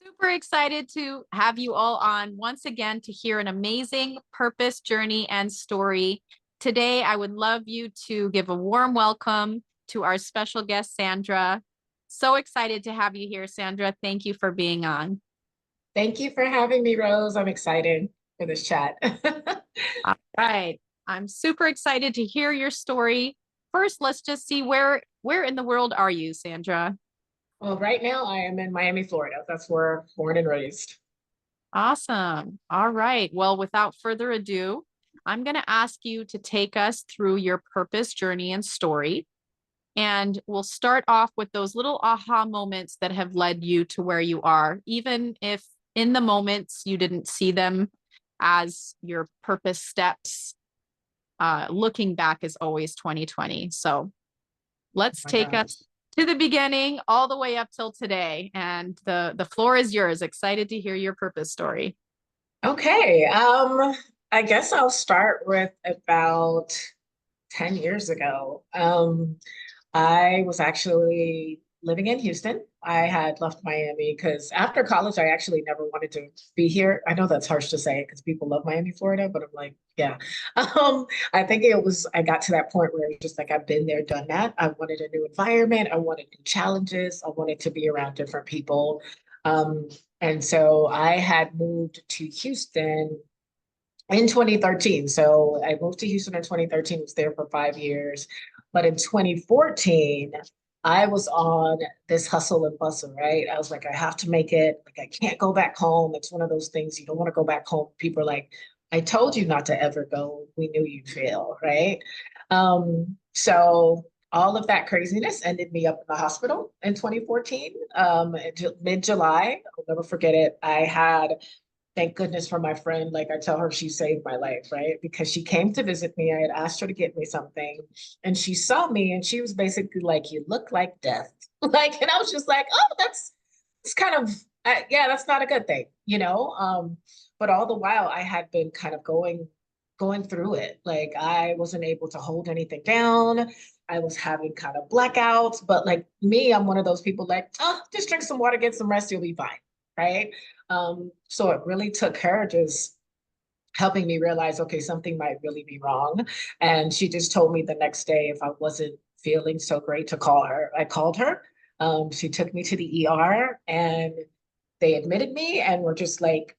Super excited to have you all on once again to hear an amazing purpose journey and story. Today, I would love you to give a warm welcome to our special guest, Sandra. So excited to have you here, Sandra. Thank you for being on. Thank you for having me, Rose. I'm excited for this chat. All right. I'm super excited to hear your story. First, let's just see where in the world are you, Sandra? Well, right now I am in Miami, Florida. That's where I'm born and raised. Awesome. All right. Well, without further ado, I'm going to ask you to take us through your purpose journey and story. And we'll start off with those little aha moments that have led you to where you are, even if in the moments you didn't see them as your purpose steps. Looking back is always 2020. So Oh let's my take gosh. us to the beginning all the way up till today. And the floor is yours. Excited to hear your purpose story. Okay. I guess I'll start with about 10 years ago. I was actually living in Houston. I had left Miami because after college, I actually never wanted to be here. I know that's harsh to say because people love Miami, Florida, but I'm like, yeah. I think I got to that point where it's just like, I've been there, done that. I wanted a new environment. I wanted new challenges. I wanted to be around different people. Um, and so I had moved to Houston in 2013. So I moved to Houston in 2013, was there for 5 years. But in 2014, I was on this hustle and bustle, right? I was like, I have to make it. Like, I can't go back home. It's one of those things you don't want to go back home. People are like, I told you not to ever go. We knew you'd fail, right? So all of that craziness ended me up in the hospital in 2014, mid-July. I'll never forget it. I had thank goodness for my friend. Like I tell her, she saved my life, right? Because she came to visit me. I had asked her to get me something, and she saw me, and she was basically like, "You look like death." Like, and I was just like, "Oh, that's it's kind of yeah, that's not a good thing, you know." But all the while, I had been kind of going through it. Like I wasn't able to hold anything down. I was having kind of blackouts, but like me, I'm one of those people like, oh, just drink some water, get some rest, you'll be fine, right? So it really took her just helping me realize, okay, something might really be wrong. And she just told me the next day if I wasn't feeling so great to call her. I called her. She took me to the ER and they admitted me and were just like,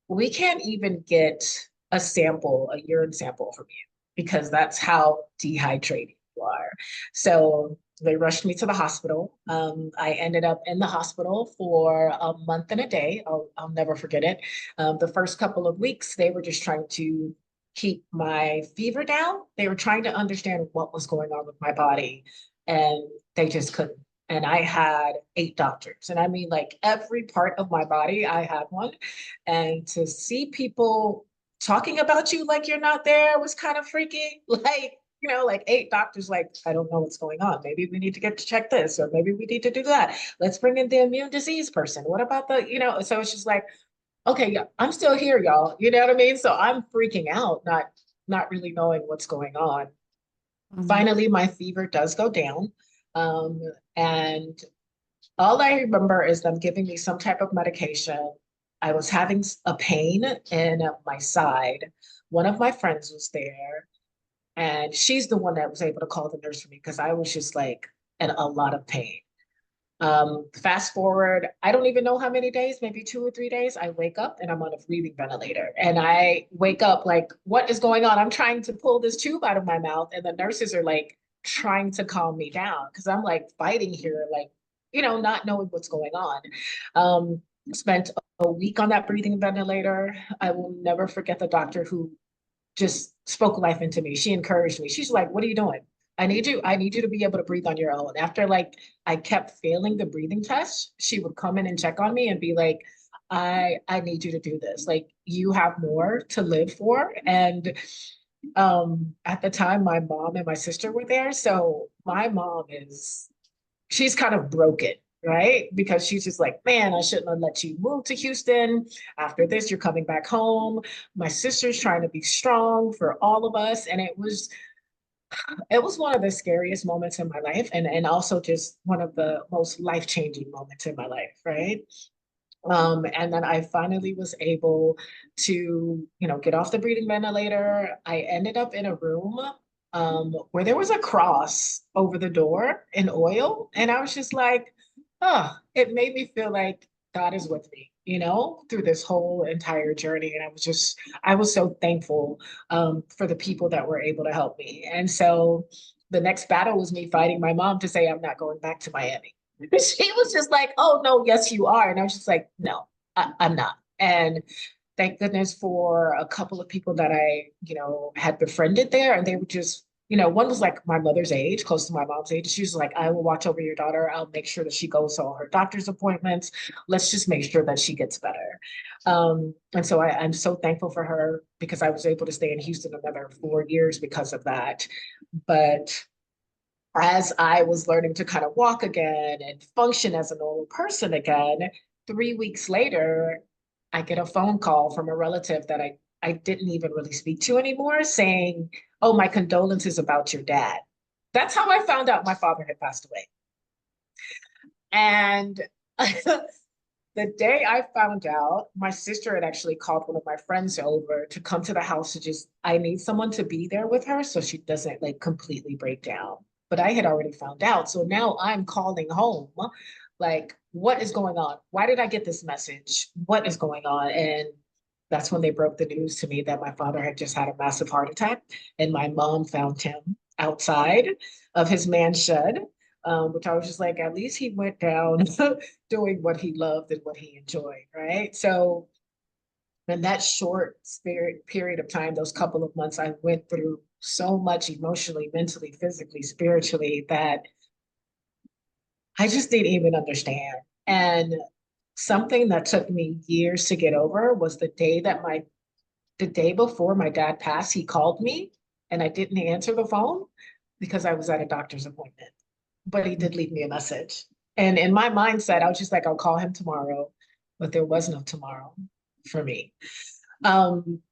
we can't even get a sample, a urine sample from you because that's how dehydrated you are. So they rushed me to the hospital. I ended up in the hospital for a month and a day. I'll never forget it. The first couple of weeks, they were just trying to keep my fever down. They were trying to understand what was going on with my body, and they just couldn't. And I had 8 doctors. And I mean, like every part of my body, I had one. And to see people talking about you like you're not there was kind of freaky. Like, like 8 doctors, like, I don't know what's going on. Maybe we need to get to check this, or maybe we need to do that. Let's bring in the immune disease person. What about so it's just like, okay, yeah, I'm still here, y'all. You know what I mean? So I'm freaking out, not really knowing what's going on. Mhm. Finally, my fever does go down. Um, and all I remember is them giving me some type of medication. I was having a pain in my side. One of my friends was there, and she's the one that was able to call the nurse for me because I was just like in a lot of pain. Fast forward, I don't even know how many days, maybe 2 or 3 days. I wake up and I'm on a breathing ventilator. And I wake up like, what is going on? I'm trying to pull this tube out of my mouth, and the nurses are like trying to calm me down because I'm like fighting here, like, not knowing what's going on. Spent a week on that breathing ventilator. I will never forget the doctor who just spoke life into me. She encouraged me. She's like, "What are you doing? I need you to be able to breathe on your own." After like I kept failing the breathing test, she would come in and check on me and be like, I need you to do this. Like you have more to live for. And at the time my mom and my sister were there. So my mom she's kind of broken, right? Because she's just like, man, I shouldn't have let you move to Houston. After this, you're coming back home. My sister's trying to be strong for all of us. And it was one of the scariest moments in my life, and also just one of the most life-changing moments in my life, right? And then I finally was able to, get off the breathing ventilator. I ended up in a room where there was a cross over the door in oil. And I was just like, oh, it made me feel like God is with me, through this whole entire journey. And I was so thankful for the people that were able to help me. And so the next battle was me fighting my mom to say, I'm not going back to Miami. She was just like, oh, no, yes, you are. And I was just like, no, I'm not. And thank goodness for a couple of people that I, had befriended there. And they were just, one was like my mother's age, close to my mom's age. She was like, I will watch over your daughter. I'll make sure that she goes to all her doctor's appointments. Let's just make sure that she gets better. And so I'm so thankful for her because I was able to stay in Houston another 4 years because of that. But as I was learning to kind of walk again and function as a normal person again, 3 weeks later, I get a phone call from a relative that I didn't even really speak to anymore saying, oh, my condolences about your dad. That's how I found out my father had passed away. And the day I found out, my sister had actually called one of my friends over to come to the house to just, I need someone to be there with her so she doesn't like completely break down. But I had already found out. So now I'm calling home, like, what is going on? Why did I get this message? What is going on? And that's when they broke the news to me that my father had just had a massive heart attack, and my mom found him outside of his mansion, which I was just like, at least he went down doing what he loved and what he enjoyed, right? So, in that short spirit period of time, those couple of months, I went through so much emotionally, mentally, physically, spiritually that I just didn't even understand. And something that took me years to get over was the day before my dad passed, he called me and I didn't answer the phone because I was at a doctor's appointment. But he did leave me a message. And in my mindset, I was just like, I'll call him tomorrow. But there was no tomorrow for me.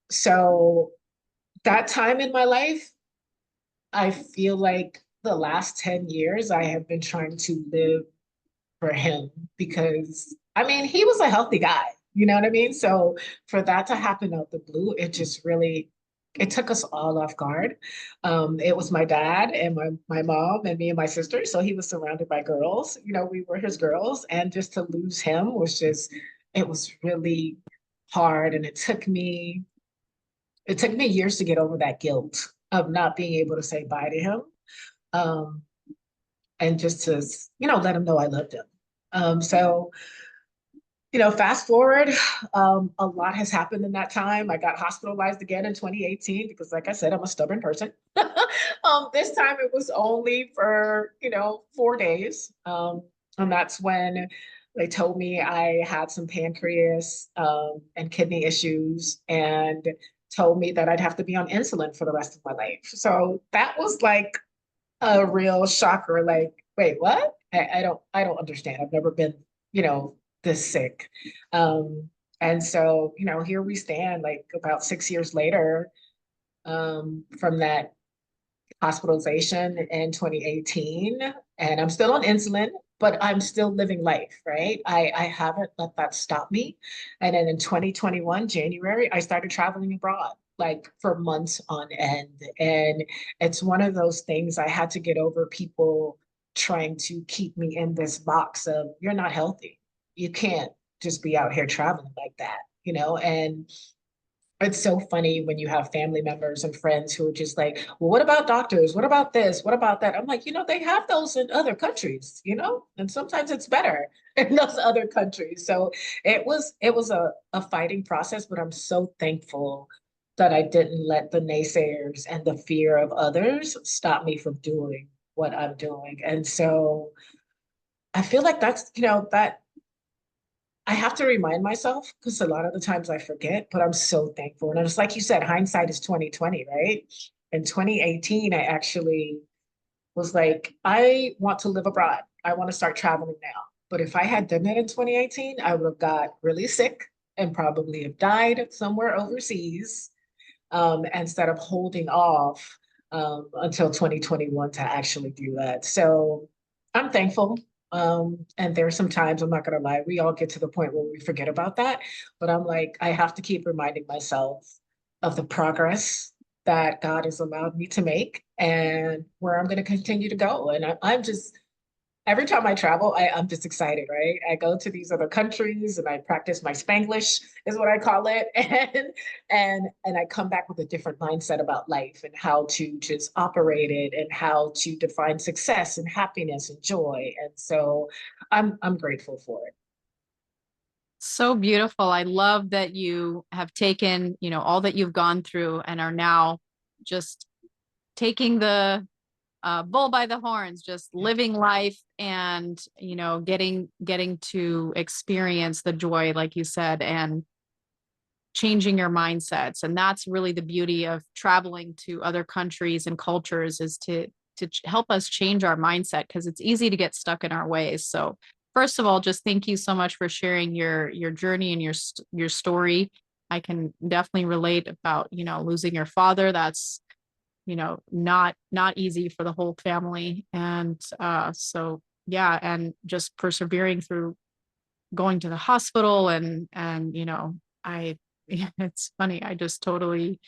So that time in my life, I feel like the last 10 years I have been trying to live for him because I mean, he was a healthy guy, you know what I mean? So for that to happen out the blue, it just really it took us all off guard. It was my dad and my mom and me and my sister. So he was surrounded by girls. We were his girls. And just to lose him was just, it was really hard. And it took me years to get over that guilt of not being able to say bye to him. Um, and just to, let him know I loved him. So fast forward, a lot has happened in that time. I got hospitalized again in 2018 because, like I said, I'm a stubborn person. This time it was only for, 4 days. And that's when they told me I had some pancreas and kidney issues and told me that I'd have to be on insulin for the rest of my life. So that was like a real shocker. Like, wait, what? I don't understand. I've never been, this sick. Um, and so, here we stand like about 6 years later, from that hospitalization in 2018. And I'm still on insulin, but I'm still living life, right? I haven't let that stop me. And then in 2021, January, I started traveling abroad like for months on end. And it's one of those things I had to get over people trying to keep me in this box of you're not healthy. You can't just be out here traveling like that, and it's so funny when you have family members and friends who are just like, well, what about doctors? What about this? What about that? I'm like, they have those in other countries, and sometimes it's better in those other countries. So it was a fighting process, but I'm so thankful that I didn't let the naysayers and the fear of others stop me from doing what I'm doing. And so I feel like that's, that I have to remind myself because a lot of the times I forget, but I'm so thankful. And it's like you said, hindsight is 2020, right? In 2018, I actually was like, I want to live abroad. I want to start traveling now. But if I had done that in 2018, I would have got really sick and probably have died somewhere overseas, instead of holding off until 2021 to actually do that. So I'm thankful. And there's some times, I'm not gonna lie, we all get to the point where we forget about that. But I'm like, I have to keep reminding myself of the progress that God has allowed me to make and where I'm gonna continue to go. And I'm just every time I travel, I'm just excited, right? I go to these other countries and I practice my Spanglish, is what I call it. And I come back with a different mindset about life and how to just operate it and how to define success and happiness and joy. And so I'm grateful for it. So beautiful. I love that you have taken, all that you've gone through and are now just taking the bull by the horns, just Yeah. living life and, getting to experience the joy, like you said, and changing your mindsets. And that's really the beauty of traveling to other countries and cultures is to help us change our mindset because it's easy to get stuck in our ways. So first of all, just thank you so much for sharing your journey and your story. I can definitely relate about, losing your father. That's, not easy for the whole family. And so yeah, and just persevering through going to the hospital and I it's funny, I just totally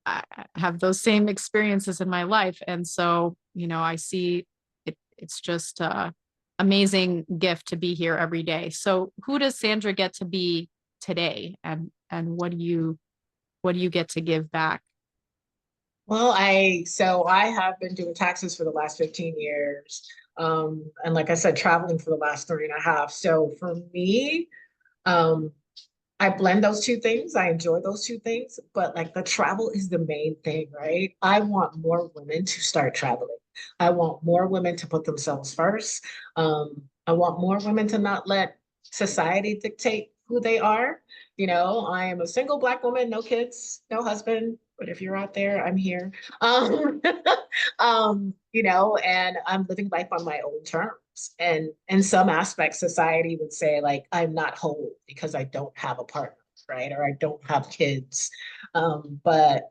I have those same experiences in my life. And so, I see it's just a amazing gift to be here every day. So who does Sandra get to be today? And what do you get to give back? Well, I have been doing taxes for the last 15 years. And like I said, traveling for the last three and a half. So for me, um, I blend those two things. I enjoy those two things, but like the travel is the main thing, right? I want more women to start traveling. I want more women to put themselves first. I want more women to not let society dictate who they are. I am a single Black woman, no kids, no husband, but if you're out there, I'm here. Um, and I'm living life on my own terms. And in some aspects, society would say, like, I'm not whole because I don't have a partner, right? Or I don't have kids. But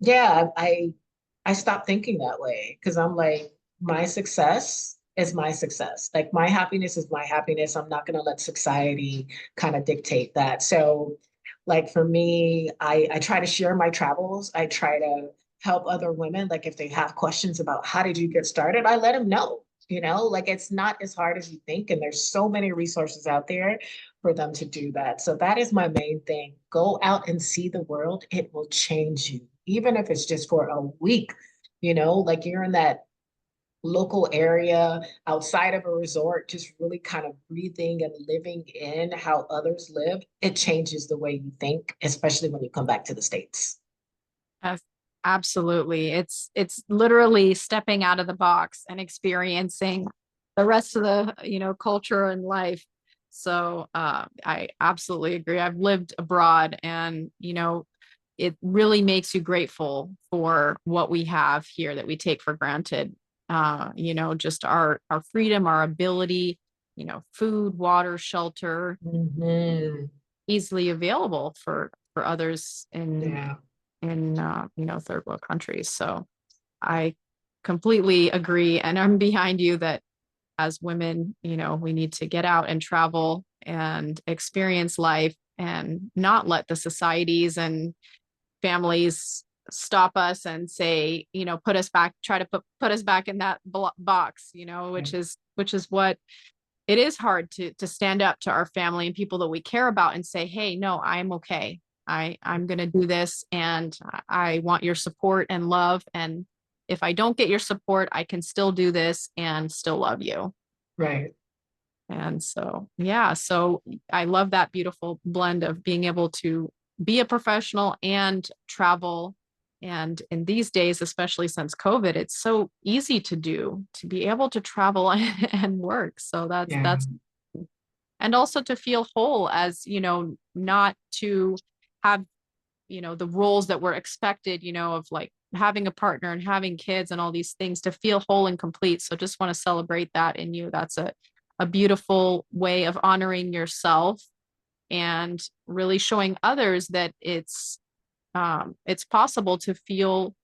yeah, I stopped thinking that way because I'm like, my success is my success. Like my happiness is my happiness. I'm not gonna let society kind of dictate that. So like for me, I try to share my travels. I try to help other women. Like if they have questions about how did you get started, I let them know. Like it's not as hard as you think. And there's so many resources out there for them to do that. So that is my main thing. Go out and see the world. It will change you, even if it's just for a week, like you're in that local area outside of a resort, just really kind of breathing and living in how others live. It changes the way you think, especially when you come back to the States. Yes, absolutely. It's literally stepping out of the box and experiencing the rest of the, culture and life. So I absolutely agree. I've lived abroad and, it really makes you grateful for what we have here that we take for granted. Just our freedom, our ability, food, water, shelter, Hmm. easily available for others Yeah. in third world countries. So I completely agree and I'm behind you that as women, we need to get out and travel and experience life and not let the societies and families stop us and say, put us back, try to put us back in that box, which is what it is hard to stand up to our family and people that we care about and say, hey, no, I'm okay. I'm going to do this and I want your support and love. And if I don't get your support, I can still do this and still love you. Right. And so, yeah, so I love that beautiful blend of being able to be a professional and travel. And in these days, especially since COVID, it's so easy to do to be able to travel and work. So Yeah. that's and also to feel whole as, not to have, the roles that were expected, of like having a partner and having kids and all these things to feel whole and complete. So just want to celebrate that in you. That's a beautiful way of honoring yourself and really showing others that it's possible to feel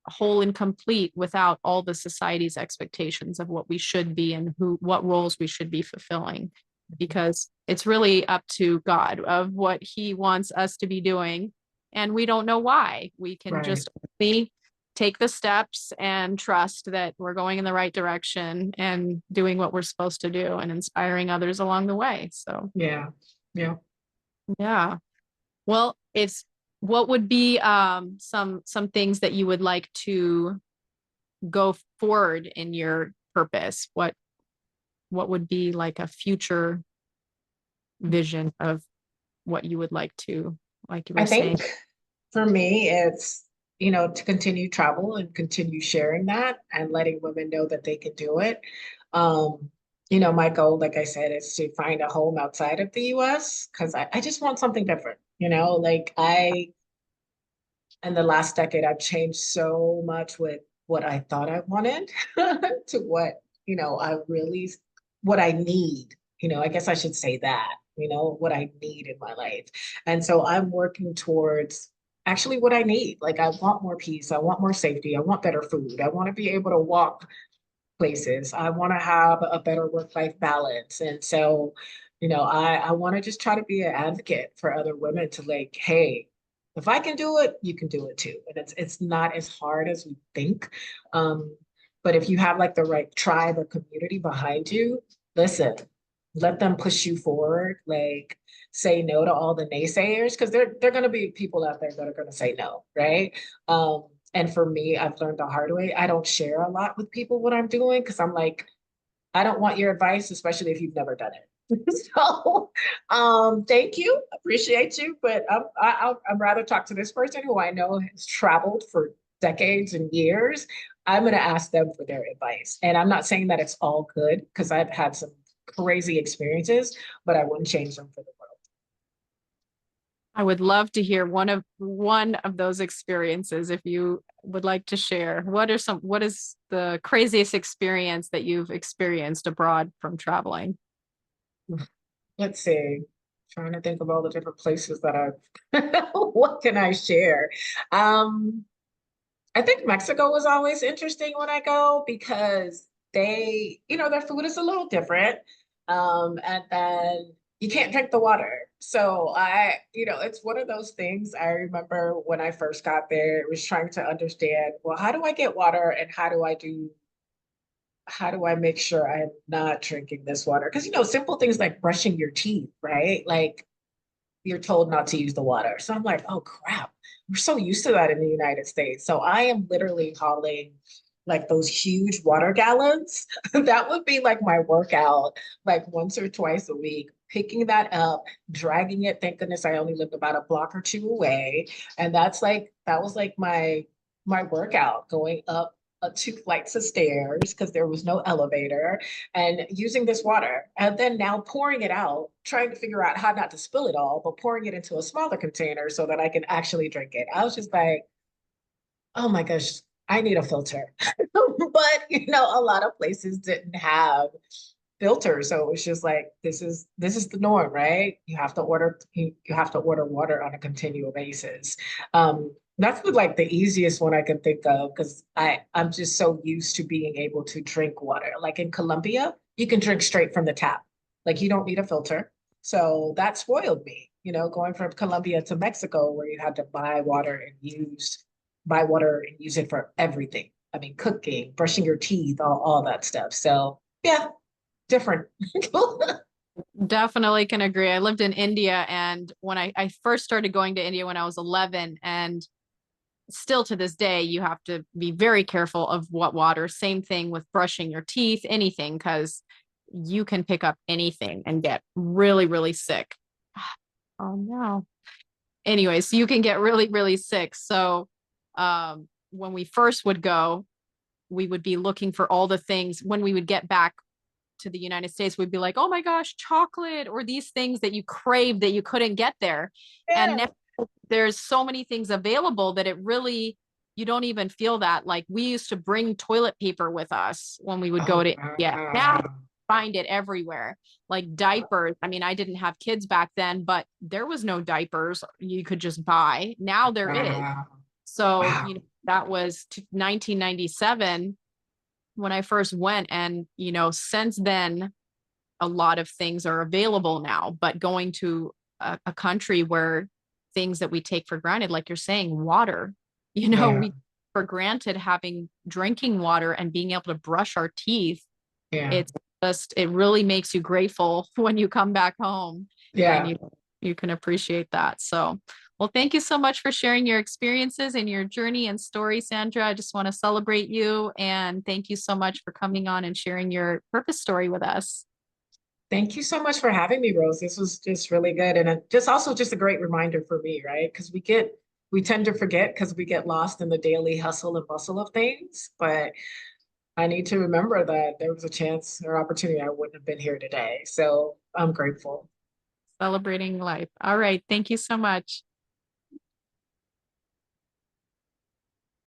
whole and complete without all the society's expectations of what we should be and what roles we should be fulfilling, because it's really up to God of what he wants us to be doing. And we don't know why. We can Right. just only take the steps and trust that we're going in the right direction and doing what we're supposed to do and inspiring others along the way. So, Yeah. Yeah. yeah. Well, it's what would be some things that you would like to go forward in your purpose? What would be like a future vision of what you would like you I were saying? think for me, it's, to continue travel and continue sharing that and letting women know that they can do it. Um, my goal, like I said, is to find a home outside of the US because I just want something different. Like in the last decade, I've changed so much with what I thought I wanted to what, I really, what I need. I guess I should say that, what I need in my life. And so I'm working towards actually what I need. Like, I want more peace. I want more safety. I want better food. I want to be able to walk places. I want to have a better work-life balance. And so, I want to just try to be an advocate for other women to like, hey, if I can do it, you can do it too. And it's not as hard as we think. Um, but if you have like the right tribe or community behind you, listen, let them push you forward. Like say no to all the naysayers because they're going to be people out there that are going to say no, right? Um, and for me, I've learned the hard way. I don't share a lot with people what I'm doing because I'm like, I don't want your advice, especially if you've never done it. So, thank you, appreciate you, but I'm rather talk to this person who I know has traveled for decades and years. I'm going to ask them for their advice, and I'm not saying that it's all good because I've had some crazy experiences, but I wouldn't change them for the world. I would love to hear one of those experiences if you would like to share. What is the craziest experience that you've experienced abroad from traveling? Let's see. Trying to think of all the different places that I've. What can I share? Um, I think Mexico was always interesting when I go because their food is a little different. And then you can't drink the water. So it's one of those things I remember when I first got there, it was trying to understand, well, how do I get water and how do I make sure I'm not drinking this water? Because simple things like brushing your teeth, right? Like you're told not to use the water. So I'm like, oh crap, we're so used to that in the United States. So I am literally hauling like those huge water gallons. That would be like my workout, like once or twice a week, picking that up, dragging it. Thank goodness I only lived about a block or two away. And that was like my workout going up 2 flights of stairs because there was no elevator and using this water and then now pouring it out, trying to figure out how not to spill it all, but pouring it into a smaller container so that I can actually drink it. I was just like, oh my gosh, I need a filter. But a lot of places didn't have filters. So it was just like, this is the norm, right? You have to order water on a continual basis. That's like the easiest one I can think of because I'm just so used to being able to drink water. Like in Colombia, you can drink straight from the tap. Like you don't need a filter. So that spoiled me, going from Colombia to Mexico where you had to buy water and use it for everything. I mean, cooking, brushing your teeth, all that stuff. So yeah, different. Definitely can agree. I lived in India, and when I first started going to India when I was 11, and still to this day, you have to be very careful of what water. Same thing with brushing your teeth, anything, because you can pick up anything and get really, really sick. Oh no. Anyways, you can get really, really sick. So when we first would go, we would be looking for all the things. When we would get back to the United States, we'd be like, oh my gosh, chocolate, or these things that you crave that you couldn't get there. And Yeah. now there's so many things available that it really, you don't even feel that. Like we used to bring toilet paper with us when we would go Oh, to India. Now wow. find it everywhere. Like diapers. I mean, I didn't have kids back then, but there was no diapers you could just buy. Now there is. Wow. So, Wow. that was 1997 when I first went. And, since then, a lot of things are available now, but going to a country where things that we take for granted, like you're saying, water, Yeah, we for granted having drinking water and being able to brush our teeth. yeah, It's it really makes you grateful when you come back home and yeah. you can appreciate that. So, well, thank you so much for sharing your experiences and your journey and story, Sandra. I just want to celebrate you and thank you so much for coming on and sharing your purpose story with us. Thank you so much for having me, Rose. This was just really good. And just also just a great reminder for me, right? Because we tend to forget because we get lost in the daily hustle and bustle of things. But I need to remember that there was a chance or opportunity I wouldn't have been here today. So I'm grateful. Celebrating life. All right. Thank you so much.